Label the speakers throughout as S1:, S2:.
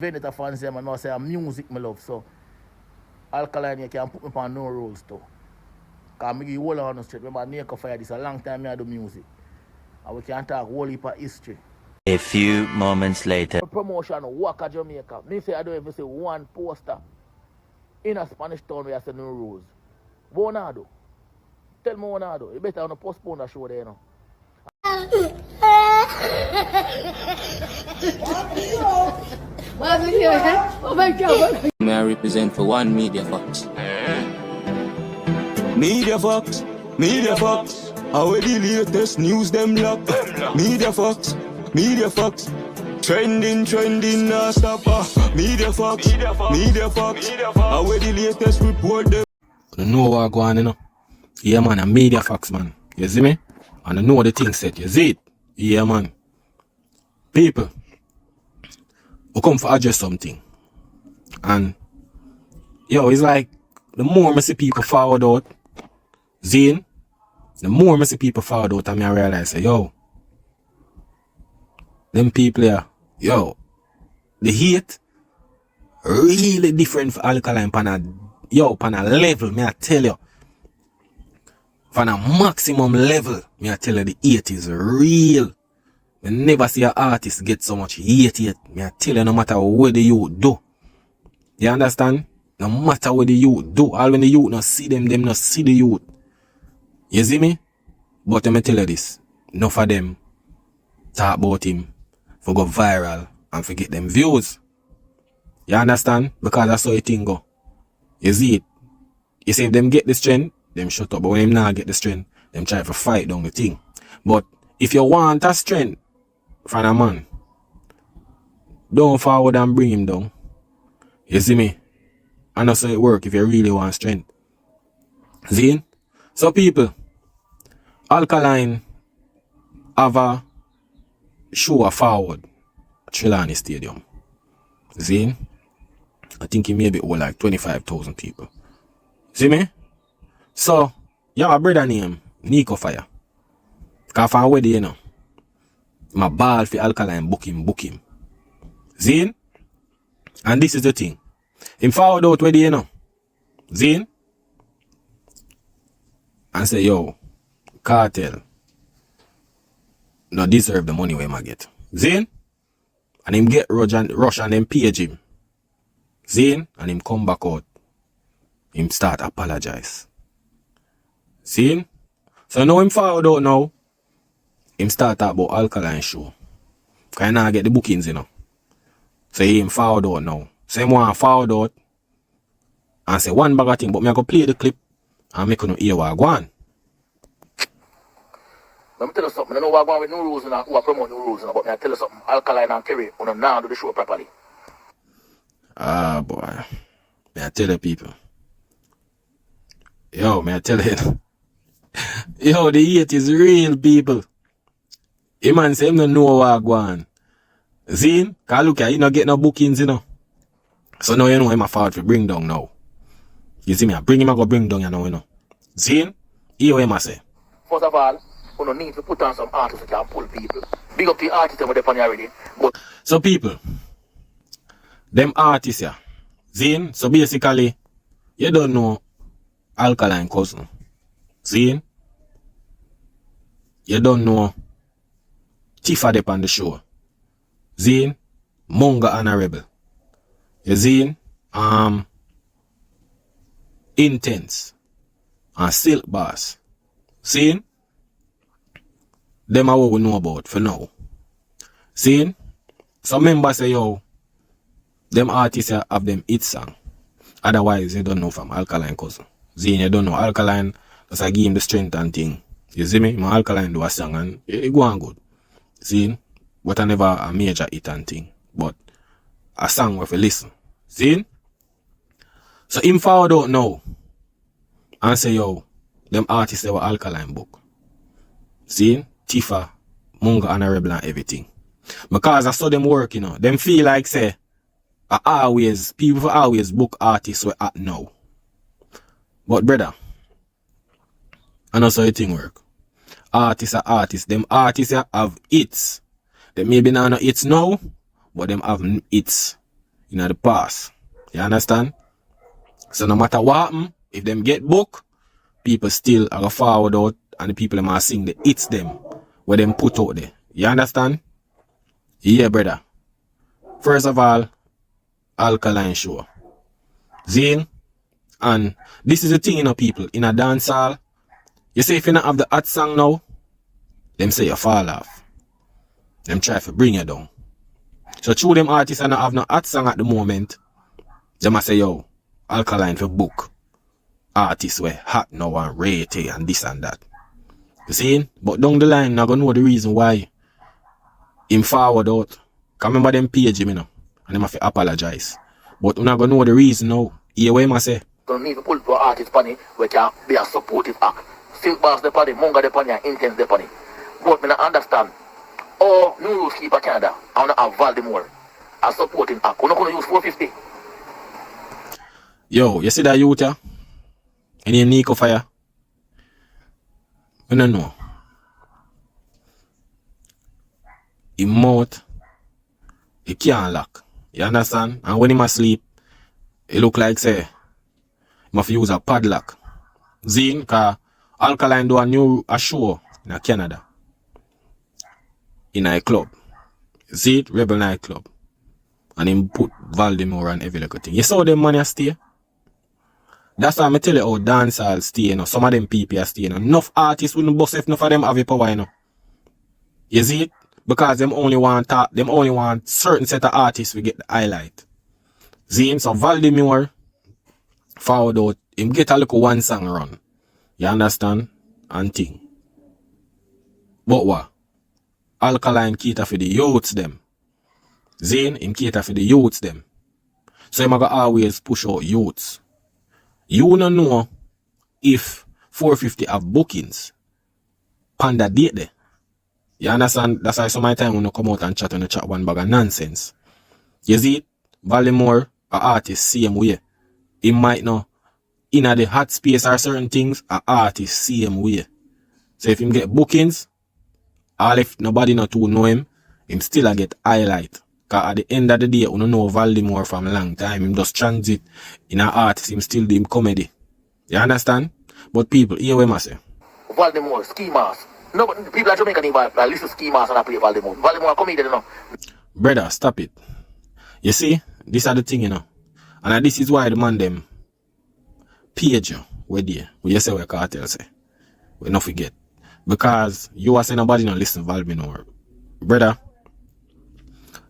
S1: Vendetta fans them and now say music me love. So Alkaline you can put me on no rules too. Cause me give you all on the street. Remember Naka Fire this a long time I do music. And we can talk whole heap of history.
S2: A few moments later.
S1: Promotion Waka Jamaica. Me say I don't even say one poster in a Spanish town where I say no rules. What I do? Tell me what I do. You better postpone the show there, you know.
S3: Oh my God.
S4: May I represent for one Media Fox?
S5: Media Fox, Media Fox. How the latest news them lock? Media Fox, Media Fox. Trending, nah stop. Media Fox, Media Fox. How the latest report them?
S4: You know what going on, you know? Yeah, man, a Media Fox, man. You see me? And I know the thing set. You see it? Yeah, man. People, we come for address something. And, yo, it's like, the more I see people forward out, Zane, the more I see people forward out, and I realize, yo, them people here, yo, the hate, really different for Alkaline, pan a level, me I tell you. From a maximum level, me I tell you, the hate is real. I never see an artist get so much hate yet. Me I tell you, no matter what the youth do. You understand? No matter what the youth do. All when the youth not see them not see the youth. You see me? But let me tell you this. Enough of them talk about him for go viral and for get them views. You understand? Because that's how the thing go. You see it? You see if them get the strength, them shut up. But when them not get the strength, them try to fight down the thing. But if you want a strength from a man, don't forward and bring him down. You see me? And that's how it work if you really want strength. See? So people, Alkaline have a show forward at Trelawny Stadium. See? I think he maybe hold like 25,000 people. See me? So, you have a brother named Nico Fire. Cause from where you know, my ball for Alkaline book him. Zine? And this is the thing. Him forward out where you know. Zine? And say, yo, Kartel no deserve the money where I get. Zine? And him get rush and them page him. Zine? And him come back out. Him start apologize. Zine? So now him forward out now. Him start talk about Alkaline show. Cause I now get the bookings, you know. So him forward out now. So him want forward out and say one bag of thing, but me I go play the clip and make you hear what I go on.
S1: Let me tell you something. I know what I go on with no rules and who are promote no rules, but me I tell you something. Alkaline and Kerry on now do the show properly.
S4: Ah boy. May I tell you people. Yo, may I tell you. Yo, the hate is real, people. A man say him no know what I go on. See? Cause look here, you not get no bookings, you know. So now you know him a forward to bring down now. You see me? I bring him, I go bring down, you know, you know. See? Hear what him I say.
S1: First of all, we don't need to put on some artists that can pull people. Big up the artists that are already. But
S4: so people, them artists here. See? So basically, you don't know Alkaline cousin. See? You don't know Tifa Dep on the show. Zine, Munga Honorable. You Zine, Intense, and Silk Boss. Zine, them are what we know about for now. Zine, some members say, yo, them artists have them hit song. Otherwise, you don't know from Alkaline cousin. Zine, you don't know Alkaline, just I give him the strength and thing. You see me? My Alkaline do a song and it go on good. See? But I never a major hit and thing. But a song worth a listen. See? So him forward out now and say, yo, them artists they were Alkaline book. See? Tifa, Munga Honorable and everything. Because I saw them work, you know. Them feel like say people always book artists we at now. But brother, I know how the thing work. Artists are artists. Them artists have hits. They maybe not hits now, but them have hits. in the past. You understand? So no matter what happen, if them get book, people still are gonna forward out and the people them are sing the hits them where them put out there. You understand? Yeah, brother. First of all, Alkaline show. Zine. And this is the thing, you know, people, in a dancehall. You say if you don't have the hot song now, them say you fall off. Them try to bring you down. So through them artists and not have no hot song at the moment, them must say, yo, Alkaline for book. Artists were hot now and rated and this and that. You see? But down the line, not gonna know the reason why him forward out. Cause remember them page him, you know, and them have to apologize. But we're not gonna know the reason now. Hear what him say.
S1: Don't need to pull for artists funny, we can be a supportive act. Silk Bars the funny, Munga the funny, and Intense the funny. But me not understand. Oh, New Rules Keeper Canada, I want to have Valdemore as supporting act. We're not going to use 450.
S4: Yo, you see that youth, yeah? Any Nico Fire? I don't know. His mouth, he can't lock. You understand? And when he asleep, it look like, say, he must use a padlock. Zine, cause Alkaline do a show in Canada. In a club. See it? Rebel nightclub. And him put Valdemore and every little thing. You saw them money stay? That's why I tell you how dancehall stay, you know. Some of them people stay, you know. Enough artists wouldn't bust if enough of them have a power, you know. You see it? Because them only want certain set of artists we get the highlight. See him? So Valdemore forward out, him get a little one song run. You understand? And thing. But what? Alkaline cater for the youths them. Zane, him cater for the youths them. So him gonna always push out youths. You don't know if 450 have bookings on that date there. You understand? That's why some of the time when you come out and chat one bag of nonsense. You see it? Valdemore, an artist, same way. He might know in the hot space or certain things, an artist, same way. So if him get bookings, all if nobody not to know him still a get highlight. Cause at the end of the day, you don't know Valdemore from a long time. Him just transit in an artist, him still do him comedy. You understand? But people, hear what I say.
S1: Valdemore, ski mask. No, but people at Jamaican even listen to ski mask and I play Valdemore. Valdemore comedian, you know.
S4: Brother, stop it. You see, this are the thing, you know. And this is why the man them page you with you. When you say what Kartel say. We not forget. Because you are saying nobody don't listen to Valdemore. Brother,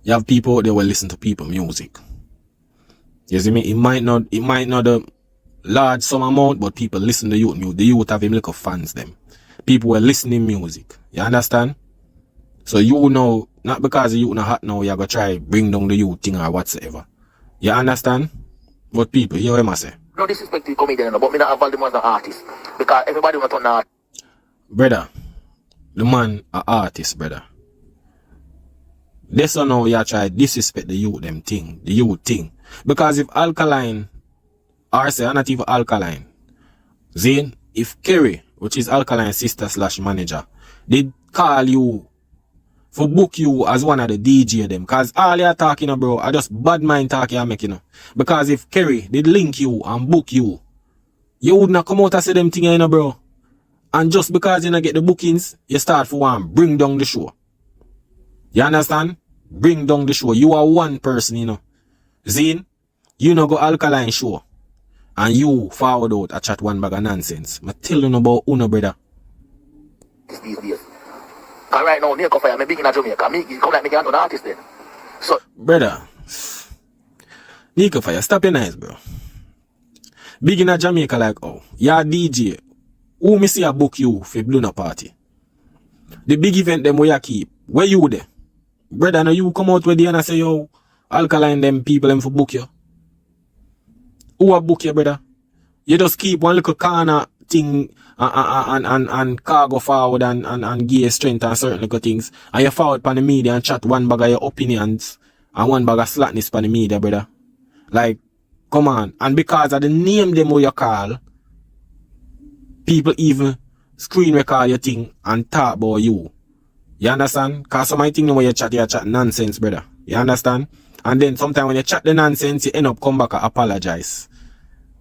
S4: you have people out there will listen to people music. You see me? It might not a large some amount, but people listen to youth. The youth have him like fans them. People will listen to music. You understand? So you know, not because the youth not hot now, you're gonna try bring down the youth thing or whatsoever. You understand? But people, you hear what I say?
S1: No disrespect to the comedian, but me not have Valdemore as an artist. Because everybody want to know.
S4: Brother, the man an artist, brother. This one now you try disrespect the youth them thing, the youth thing. Because if Alkaline, or say not even Alkaline, Zane, if Kerry, which is Alkaline's sister / manager, they call you for book you as one of the DJ them. Cause all you're talking about, bro, I just bad mind talk you're making. You know? Because if Kerry did link you and book you, you would not come out and say them thing, you know, bro. And just because you don't get the bookings, you start for one, bring down the show. You understand? Bring down the show. You are one person, you know. Zine, you know go Alkaline show. And you forward out a chat one bag of nonsense. I tell you about Uno, brother.
S1: These days. And right now, Nico Fire, I'm big in Jamaica. Me come like me can't do the artist then. So,
S4: brother, Nico Fire, stop your nice, bro. Big in Jamaica like, oh, you're DJ. Who me see a book you for Bluna party? The big event them where you keep. Where you there? Brother, now you come out with the and say, yo, Alkaline them people them for book you. Who a book you, brother? You just keep one little corner thing and cargo forward and give strength and certain little things. And you forward pan the media and chat one bag of your opinions and one bag of slackness pan the media, brother. Like, come on. And because of the name them who you call, people even screen record your thing and talk about you. You understand? Cause some of my thing when you chat nonsense, brother. You understand? And then sometimes when you chat the nonsense, you end up come back and apologize.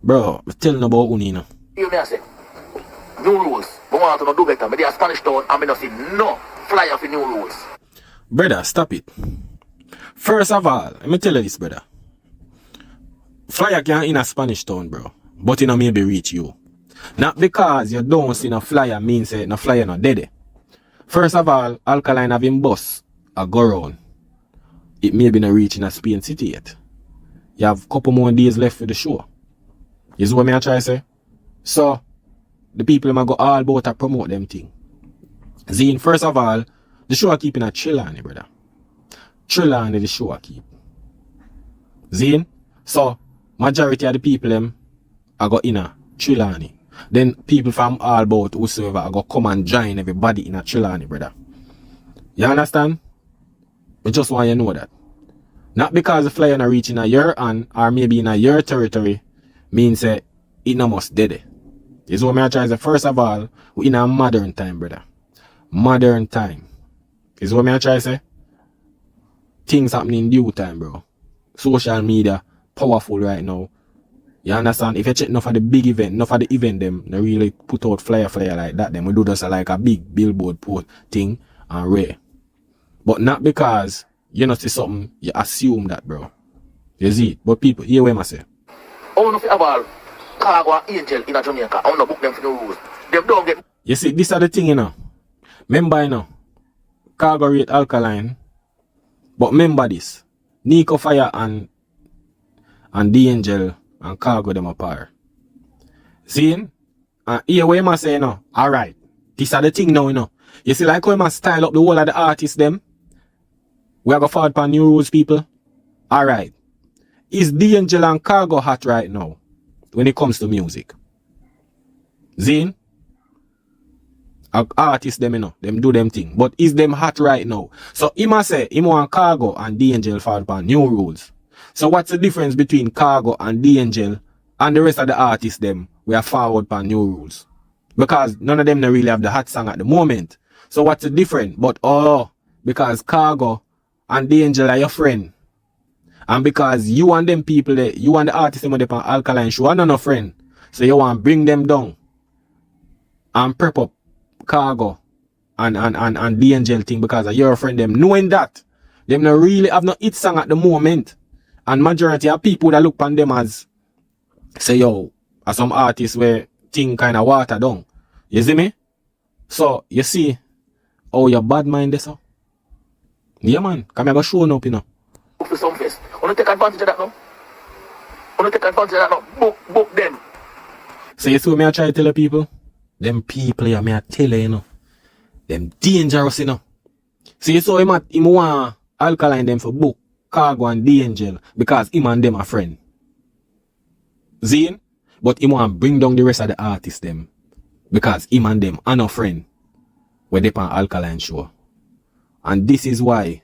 S4: Bro, I'm telling about Uni, you know.
S1: You me I say, new rules. But want to do better. But they are Spanish town and me not see no flyer for new rules.
S4: Brother, stop it. First of all, let me tell you this, brother. Flyer can in a Spanish town, bro. But it maybe reach you. Not because you don't see no flyer means no flyer not dead. First of all, Alkaline having bus a go round. It may be not reaching a Spain city yet. You have a couple more days left for the show. You see what I try to say? So, the people might go all about to promote them thing. Zine, first of all, the show are keeping a Trelawny, brother. Trelawny the show are keep. Zine? So, majority of the people them are go in a Trelawny. Then people from all about whosoever are go come and join everybody in a Trelawny, brother. You understand? I just want you to know that. Not because the flyer not reaching a your hand or maybe in a your territory means it no must dead. This is what I try to say. First of all, we in a modern time, brother. Modern time. This is what I try to say. Things happening in due time, bro. Social media powerful right now. You understand? If you check enough of the big event, enough of the event them, they really put out flyer like that. Then we do just like a big billboard post thing and rare. But not because you not see something, you assume that, bro. You see it? But people, hear what I say.
S1: I want to have all Cargo and Angel in a Jamaica. I want to book them for the rules. Them don't get...
S4: You see, this are the thing, you know. Remember, you know, Cargo rate Alkaline. But remember this. Nico Fire and the Angel and Cargo them apart. See? And here what I say, you know. Alright. This are the thing now, you know. You see, like how I style up the whole of the artists them. We are going forward for new rules, people. Alright. Is the Angel and Cargo hot right now when it comes to music? Zine? Artists them, you know, them do them thing. But is them hot right now? So he must say, he want Cargo and the Angel forward for new rules. So what's the difference between Cargo and the Angel and the rest of the artists them? We are forward for new rules. Because none of them don't really have the hot song at the moment. So what's the difference? But because Cargo and the Angel are your friend. And because you and them people, you and the artists them on the Alkaline show are not no friend. So you want to bring them down and prep up Cargo and the Angel thing because of your friend them. Knowing that, them not really have no hit song at the moment. And majority of people that look on them as say, yo, as some artists where thing kind of water down. You see me? So, you see, oh, your bad mind there, so? Yeah, man. Come here, go show up, you know.
S1: For some fest. I want to take advantage of that now. I want to take advantage of that now. Book them.
S4: So, you see what I try to tell the people? Them people, yeah, I tell you, you know. Them dangerous, you know. So, you saw him want Alkaline them for book Cargo and the Angel because him and them are friend. Zine? But him want bring down the rest of the artists them because him and them are no friend where they on Alkaline show. And this is why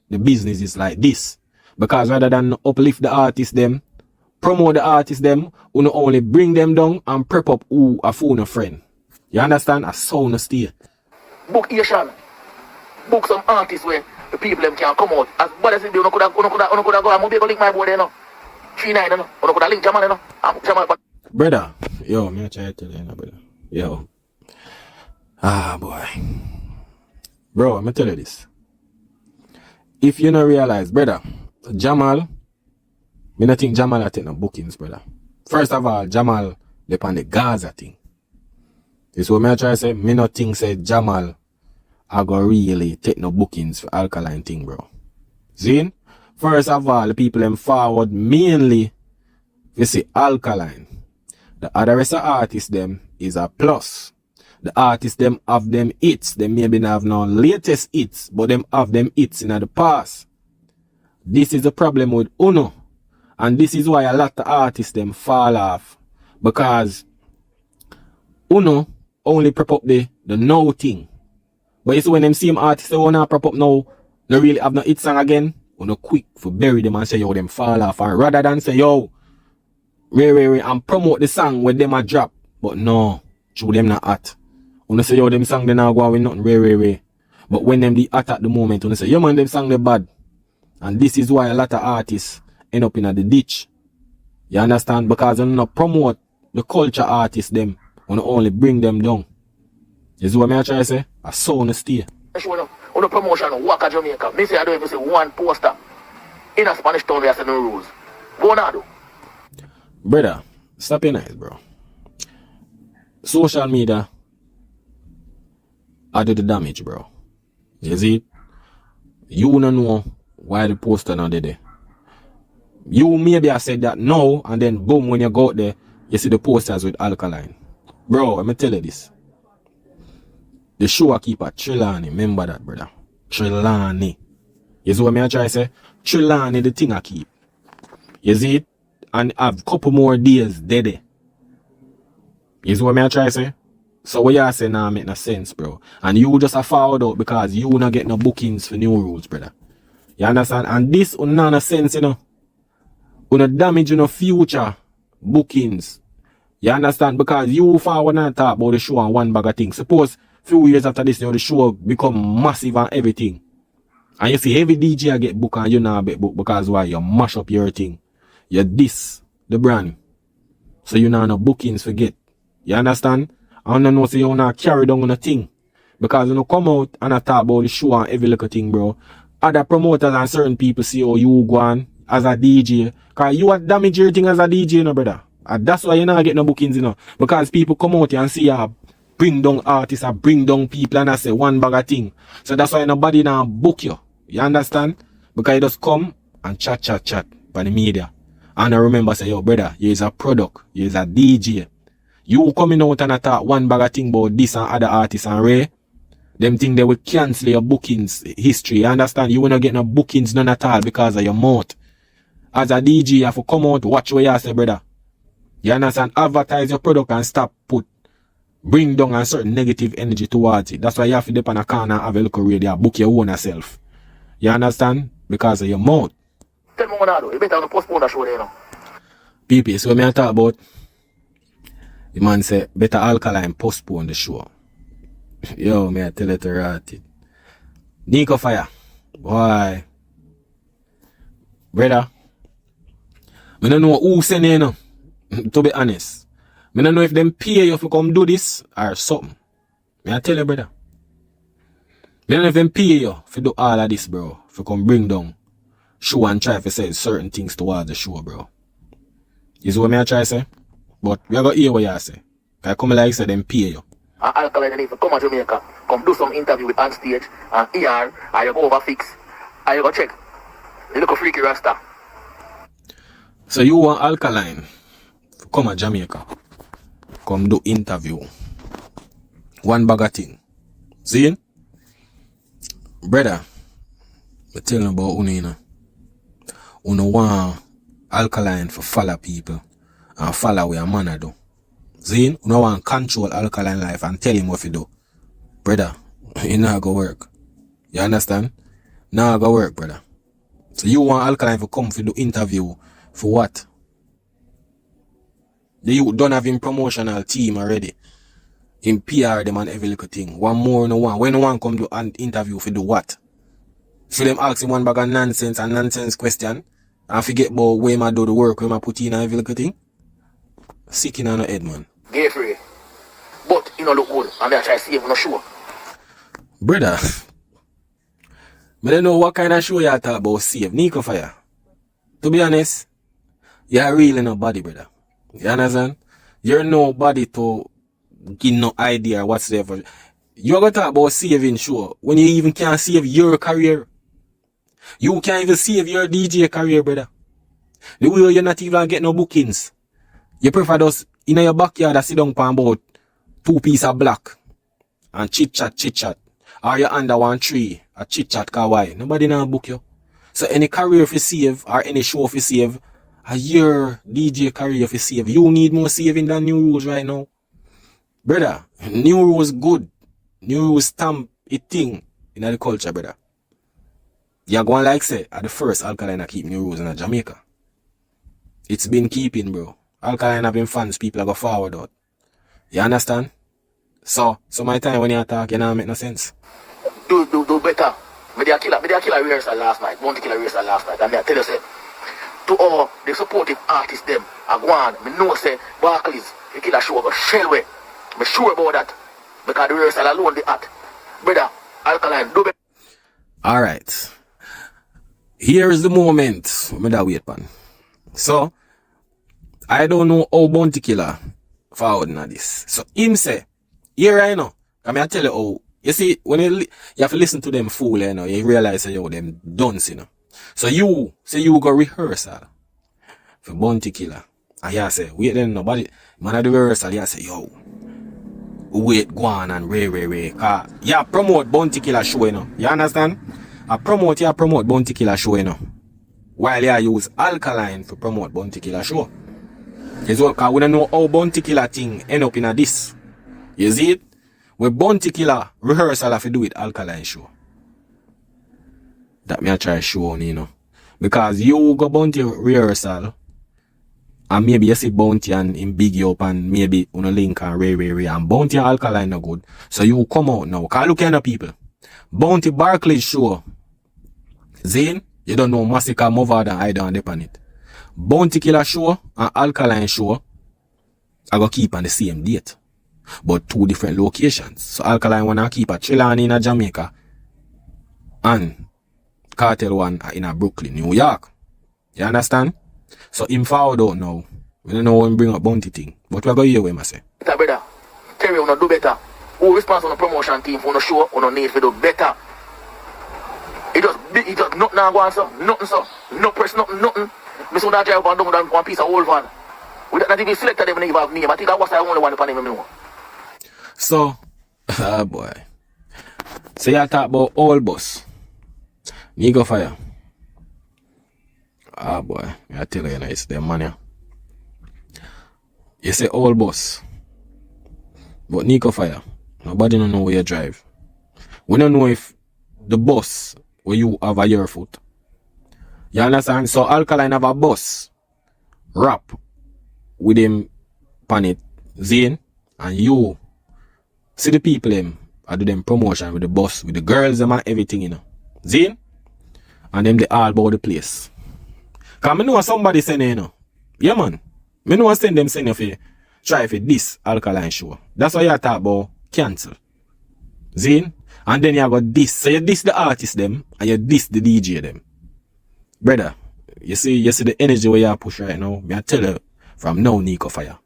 S4: the business is like this. Because rather than uplift the artists them, promote the artists them, you not only bring them down and prep up who a phone a friend. You understand? A sound a stay.
S1: Book Asian. Book some artists where the people them can come out. As bad as it be, you could have go and maybe go link my board there now. 3-9, you could have link Jamal, you know. Jamal, but...
S4: Brother, yo, me try to tell you, brother. Yo. Ah, boy. Bro, I'm tell you this. If you don't realize, brother, Jamal, me not think Jamal I take no bookings, brother. First of all, Jamal, they on the Gaza thing. This is what me try to say. Me not think say Jamal I go really take no bookings for Alkaline thing, bro. Zine? First of all, the people them forward mainly, you see Alkaline. The other rest of artists them is a plus. The artists them have them hits. They maybe not have no latest hits, but them have them hits in the past. This is the problem with Uno. And this is why a lot of artists them fall off. Because Uno only prep up the now thing. But you see when them same artists they wanna prep up now, they really have no hit song again, Uno quick for bury them and say yo them fall off. And rather than say yo, and promote the song when them a drop. But no, true them not hot. When they say yo them song they not go with nothing But when them the hot at the moment, when they say yo man them song they bad. And this is why a lot of artists end up in the ditch. You understand? Because they don't promote the culture artists them. When only bring them down. You see what I try to say? I saw on the stay.
S1: On the promotion, work at Jamaica. Me say I don't even see one poster in a Spanish town where I say no rules. Go on, do.
S4: Brother, stop your nice, bro. Social media I do the damage, bro. You see? You don't know why the poster not there. You maybe I said that no, and then boom, when you go out there, you see the posters with Alkaline. Bro, let me tell you this. The show I keep at Trelawny. Remember that, brother. Trelawny. You see what I try to say? Trelawny, the thing I keep. You see it? And I have a couple more days dead. You see what I try to say? So what you say now make no sense, bro. And you just a forward out because you not get no bookings for new rules, brother. You understand? And this will not no sense, you know. Will not damage your future bookings. You understand? Because you forward and talk about the show and one bag of things. Suppose few years after this, you know, the show become massive and everything. And you see every DJ get booked and you not get booked because why? You mash up your thing. You diss the brand. So you not no bookings forget. You understand? I don't know so you not carry down on a thing. Because you know come out and I talk about the show and every little thing, bro. Other promoters and certain people see how you go on as a DJ. Because you are damage your thing as a DJ, you know, brother. And that's why you not get no bookings, you know. Because people come out here and see you bring down artists or bring down people and I say one bag of thing. So that's why nobody now book you. You understand? Because you just come and chat by the media. And I remember say, yo, brother, you is a product. You is a DJ. You coming out and talk one bag of thing about this and other artists and Ray. Them think they will cancel your bookings history. You understand? You will not get no bookings none at all because of your mouth. As a DJ, you have to come out, watch what you say, brother. You understand? Advertise your product and stop bring down a certain negative energy towards it. That's why you have to dip on a corner and have a local radio, book your own yourself. You understand? Because of your mouth.
S1: Tell me what I do. You better postpone the show there now.
S4: People, so when I talk about, the man say, better Alkaline postpone the show. Yo, me I tell it to rat it. Nico Fire. Boy. Brother. I don't know who send you, know, to be honest. I don't know if them pay you to come do this or something. I tell you, brother. I don't know if them pay you to do all of this, bro. To come bring down show and try to say certain things towards the show, bro. You see what I try to say? But we are going to hear what you say. I come like I said, them pay you.
S1: Alkaline need to come to Jamaica, come do some interview with on stage, and here, and you go over fix, and you go check. You look a freaky rasta.
S4: So you want Alkaline to come to Jamaica, come do interview. One bag of thing. See? Brother, I tell you about Uno, you know. Uno want Alkaline for follow people and follow what a man do. See? Uno want control Alkaline life and tell him what to do. Brother, it not go work. You understand? Not go work, brother. So you want Alkaline to come for do interview for what? You don't have him promotional team already. In PR them and every little thing. One more no one. When no one come do an interview for do what? So them ask him one bag of nonsense question and forget about where I do the work, where I put in and every little thing. Sick in on the head, man.
S1: Get free. But you know look good and I try to see if no sure.
S4: Brother, I don't know what kind of show you talk about save. Nico Fire. To be honest, you're really nobody, brother. You understand? You're nobody to give no idea whatsoever. You're gonna talk about saving show when you even can't save your career. You can't even save your DJ career, brother. The way you're not even getting no bookings. You prefer those in your backyard that sit down for about 2 pieces of black and chit chat. Or you're under one tree, a chit chat kawaii. Nobody now book you. So any career if you save or any show if you save, a year DJ career if you save, you need more saving than new rules right now. Brother, new rules good. New rules stamp a thing in the culture, brother. You're going like say, at the first Alkaline keep new rules in Jamaica. It's been keeping, bro. Alkaline have been fans, people are go forward out. You understand? So my time when you talk, you know, make no sense.
S1: Do better. Me did a killer rehearsal last night. Bounty killer rehearsal last night. And I tell you, say, to all the supportive artists them, I go on. Me know say Barclays, the killer show go shell way. Me sure about that. Because the rehearsal alone the art. Brother, Alkaline, do better.
S4: Alright. Here is the moment. Me da wait pan. So, I don't know how Bounty Killer forward na this. So, him say, here I know. I tell you how. You see, when you have to listen to them fool, you know, you realize, yo, them dunce, you know. So you say you go rehearsal for Bounty Killer. And you say, wait then, nobody, man at the rehearsal, you say, yo, wait, go on and ray. Yeah, promote Bounty Killer show, you know. You understand? I promote Bounty Killer show, you know. While you use Alkaline to promote Bounty Killer show. Because we don't know how Bounty Killer thing end up in this. You see it? With Bounty Killer rehearsal have to do with Alkaline show. That me I try show on, you know. Because you go Bounty rehearsal and maybe you see Bounty and him big you up and maybe on a link and ray and Bounty and Alkaline no good. So you come out now. Cause look at the people. Bounty Barclays show. Zane, you don't know Massacre, Movard and I don't depend it. Bounty Killer show and Alkaline show I go keep on the same date. But 2 different locations. So Alkaline wanna keep a Trelawny in a Jamaica and Kartel one in a Brooklyn, New York. You understand? So him forward out now. We don't know when bring up Bounty thing. But we're going to hear what I say.
S1: Brother, tell me do better. Who responsible on the promotion team for the show on the need to do better? It just nothing go on, so nothing so. No press, nothing. Me so that drive down one piece of old van. We don't even select them when they have name. I think that was the only one upon him know.
S4: So, boy. So you talk about old boss. Nico Fire. Boy. I tell you, it's them money. You say old boss. But Nico Fire. Nobody don't know where you drive. We don't know if the bus where you have a your foot. You understand? So Alkaline have a bus. Rap. With him pan it. Zane. And you. See the people them. I do them promotion with the bus. With the girls them and everything, you know. Zane. And them they all about the place. Cause I know somebody send you know. Yeah man. I know send them send you for try for this Alkaline show. That's why you talk about cancel. Zane. And then you got this. So you diss the artist them and you diss the DJ them. Brother, you see the energy where you push right now. I tell you from now Nico Fire.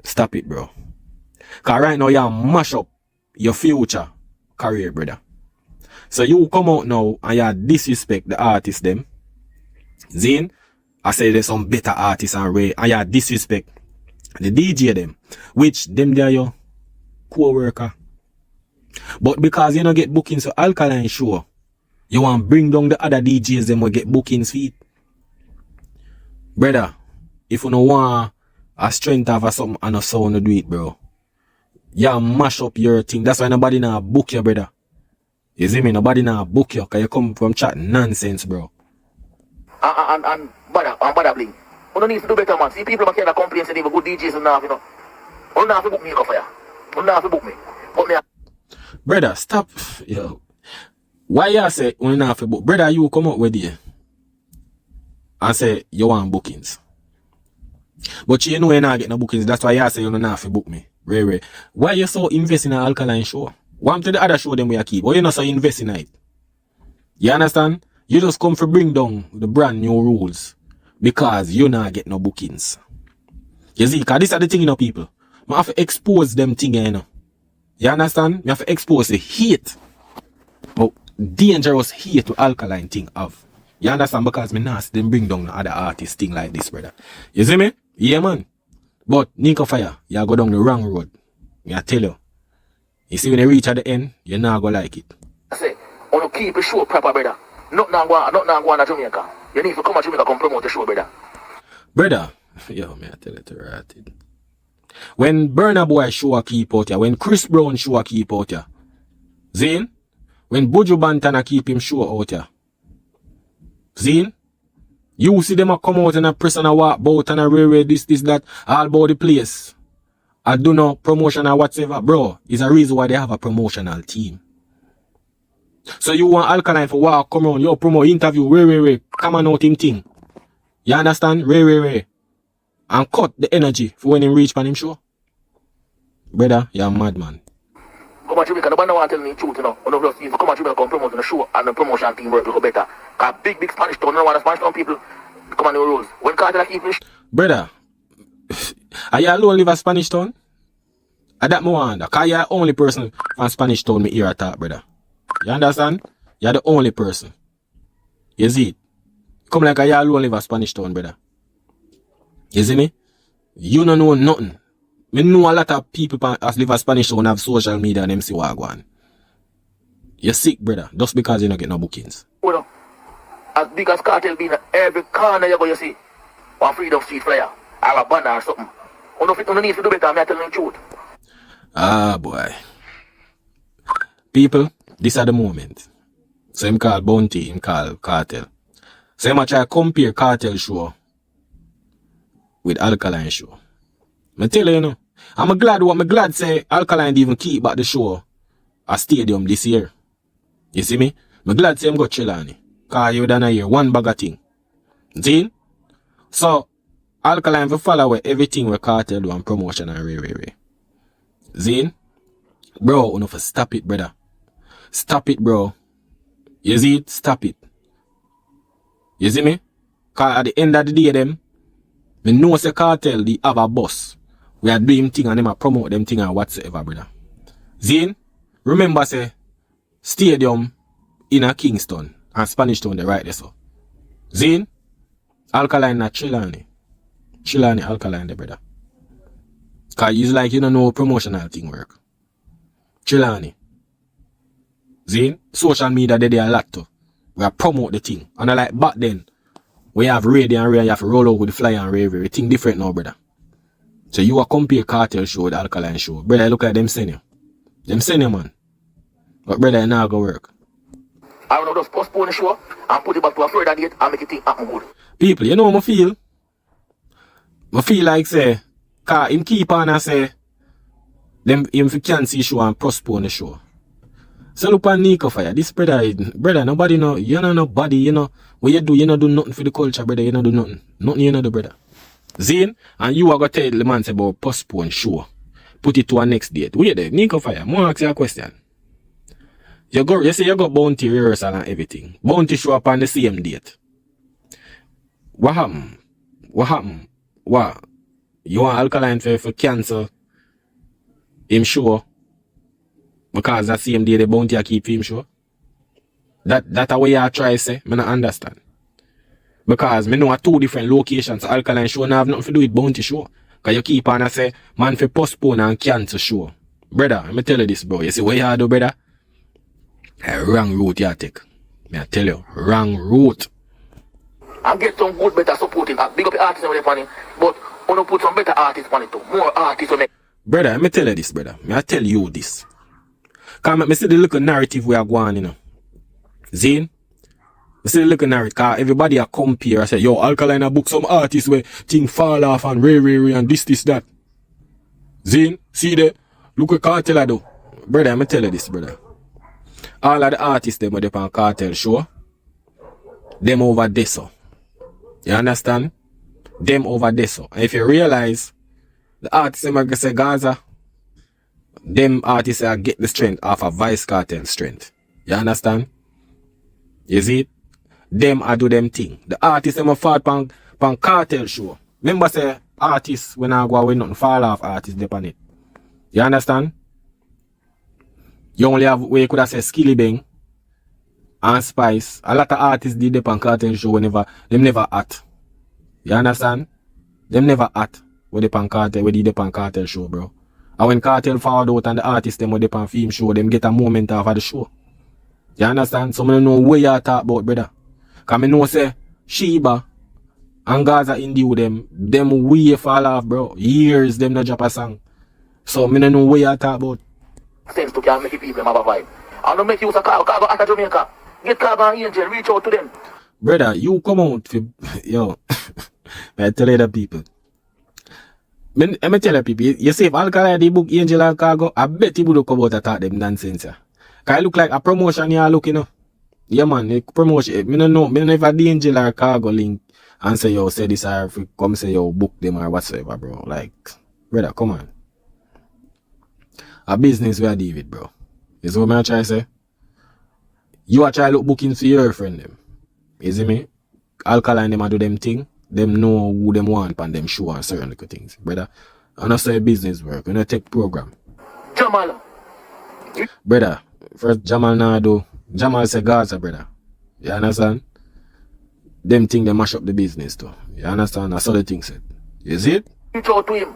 S4: Stop it, bro. Cause right now you mash up your future career, brother. So you come out now and you disrespect the artist them. Zane, I say there's some better artists and Ray, and you disrespect the DJ them, which them they are your co-worker. But because you don't get bookings for Alkaline show, you want to bring down the other DJs them will get bookings for it. Brother, if you don't want a strength of something and a sound to do it, bro, you mash up your thing. That's why nobody now book you, brother. You see me? Nobody now book you because you come from chat nonsense, bro.
S1: And bother bling. You don't need to do better, man. See people that complain say they have good DJs and now, you know. You don't have to book me, Nico Fire. You don't have to book me. Book me.
S4: Brother, stop. Yo. Why you say when you have to book? Brother, you come up with you and say you want bookings. But you know you not get no bookings. That's why you say you don't have to book me. Ray. Why you so invest in an Alkaline show? Why to the other show them we keep? Why you not so invest in it? You understand? You just come for bring down the brand new rules because you not get no bookings. You see, because these are the thing, you know, people. I have to expose them thing, you know. You understand? You have to expose the hate. But dangerous hate to Alkaline thing of. You understand? Because me not them bring down the other artists thing like this, brother. You see me? Yeah, man. But Nico Fire, you go down the wrong road. I tell you. You see when you reach at the end, you're not gonna like it.
S1: I say, I want to keep the show proper, brother. Not now go to Jamaica. You need to come to Jamaica come promote the show, brother.
S4: Brother, yo, me I tell it to right. When Burna Boy show a keep out here, when Chris Brown show a keep out here, Zane, when Buju Bantana keep him show out here, Zane, you see them a come out and a press and a walk about and a railway this, that, all about the place. I do no promotion or whatever, bro. It's a reason why they have a promotional team. So you want Alkaline for walk, come on, yo, promo, interview, Ray. Come on out him thing. You understand? Ray. And cut the energy for when him reach pan him show. Brother, you're a madman.
S1: Come on, Jamaica, nobody want to tell me the truth, you know. When just if you come on Jamaica, come promote on the show and the promotion team work a little better. Cause big Spanish town, no one Spanish town people come on the rules. When Kartel keep me.
S4: Brother, are you alone live a Spanish town? I that more wonder. Cause you're the only person from Spanish town me hear attack, brother. You understand? You're the only person. You see it? Come like you alone live a Spanish town, brother. You see me? You don't know nothing. Me know a lot of people as live a Spanish town have social media and them see what go on. You're sick, brother. Just because you don't get no bookings.
S1: Well, as big as Kartel being every corner you go, you see one Freedom Street flyer or a banner or something. You don't need to do better, I'm telling the truth.
S4: Ah, boy. People, this are the moment. So him call Bounty, him call Kartel. So him a try compare Kartel show with Alkaline show. I tell you, you know, I'm glad say Alkaline even keep back the show a stadium this year. You see me? I'm glad say him got Trelawny. Cause you done a year, one bag of thing. See? So, Alkaline will follow with everything we Kartel do and promotion and Ray. Zine? Bro, enough stop it, brother. Stop it, bro. You see it? Stop it. You see me? Cause at the end of the day, them, me know say Kartel, they have a boss. We are doing thing and them a promote them thing and whatsoever, brother. Zine? Remember say, stadium in a Kingston and Spanish Town, they right there so. Zine? Alkaline not Trelawny. Trelawny Alkaline, the brother. Cause it's like you don't know promotional thing work. Trelawny. Zine? Social media they a lot too. We are promote the thing. And I like back then, we have radio and you have to roll out with the flyer and Ray. Thing different now, brother. So you are compare Kartel show with Alkaline show. Brother, look at them senior. Them senior, man. But brother, it now go work.
S1: I will just postpone the show and put it back to a further date and make it think happen good.
S4: People, you know what I feel? I feel like say, cause him keep on and say, them him fi cancel show and postpone the show. So look on Nico Fire. This brother, nobody know, you know nobody, you know, what you don't do nothing for the culture, brother, you don't do nothing. Nothing you know do, brother. Zine, and you are going to tell the man about postpone show. Put it to a next date. Wait there, Nico Fire, more ask you a question. You say you got Bounty rehearsal and everything. Bounty show up on the same date. What happened? What? You want Alkaline for cancel him show? Because that same day the Bounty keep him show? That a way you try to say? I don't understand. Because me know at two different locations Alkaline show now have nothing to do with Bounty show. Because you keep on and say, man for postpone and cancel show. Brother, let me tell you this, bro. You see what you do, brother? A wrong route you take. I tell you, wrong route.
S1: And get some good, better supporting. Big up the artists on the but want to put some better artists on it too. More artists on it.
S4: Brother, let me tell you this, brother. I tell you this. Because I see the little narrative we are going, you know. Zine? I see the little narrative. Because everybody are compare. I say, yo, Alkaline a book some artists where thing fall off and Ray and this, that. Zine? See that? Look what Kartel I do. Brother, let me tell you this, brother. All of the artists them are on Kartel show. Them over there so. You understand? Them over there so. And if you realize, the artists them are say Gaza, them artists are get the strength off of Vice Kartel strength. You understand? You see it? Them are do them thing. The artists them are fought pan Kartel show. Remember say artists when I go away nothing fall off artists depend it. You understand? You only have where you could have said Skilly Bang and Spice. A lot of artists did the Kartel show whenever them never at. You understand? Them never at with the Kartel, we did the Kartel show, bro. And when Kartel forward out and the artists them with the pan film show, them get a moment off of the show. You understand? So I don't know what you talk about, brother. Cause I know say Sheba and Gaza Indie them way fall off, bro. Years them not drop a song. So I don't know what you talk about.
S1: Sense to can make people have a vibe. I don't make use of cargo out of Jamaica. Get cargo and angel, reach out to them.
S4: Brother, you come out for yo. I tell you the people. Let me tell you people, you say if Alkaline they book Angel and Cargo, I bet you would come out and talk them nonsense. Cause it look like a promotion you are looking at. Yeah, man, a promotion. Me don't know. Me never Dancehall or Cargo link and say, yo, say this or if you come say, yo, book them or whatsoever, bro. Like, brother, come on. A business we are deal with, bro. Is what I try to say. You are trying to look booking for your friend them. You see me? Alkaline them a do them thing. Them know who them want and them show and certain little things. Brother, I don't say business work. We don't take program.
S1: Jamal.
S4: Brother, first Jamal now do. Jamal say Gaza, brother. You understand? Them thing they mash up the business too. You understand? That's all the thing said. You see it?
S1: Reach out to him.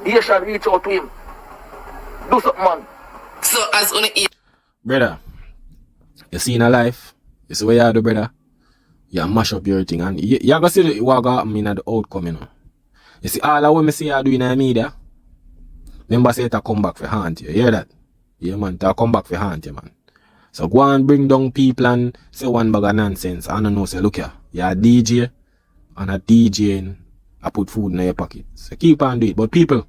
S1: He shall reach out to him. Do something, man.
S6: So as on the
S4: Brother, you see in a life, you see what you do, brother? You mash up your thing and you gonna see what gonna happen in the outcome, you know. You see all that what me see you do in the media, remember say to come back for haunt you. You hear that? Yeah, man, to come back for haunt you, man. So go and bring down people and say one bag of nonsense. I don't know, say look here, you're a DJ and a DJing, I put food in your pocket. So keep on do it. But people,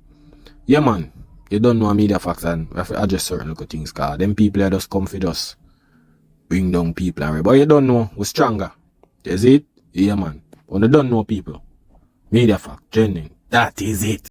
S4: yeah man, you don't know media facts and we have to address certain little things, cause them people are just come for us. Bring down people and but you don't know, we're stronger. Is it? Yeah man. When you don't know people, media fact, trending. That is it.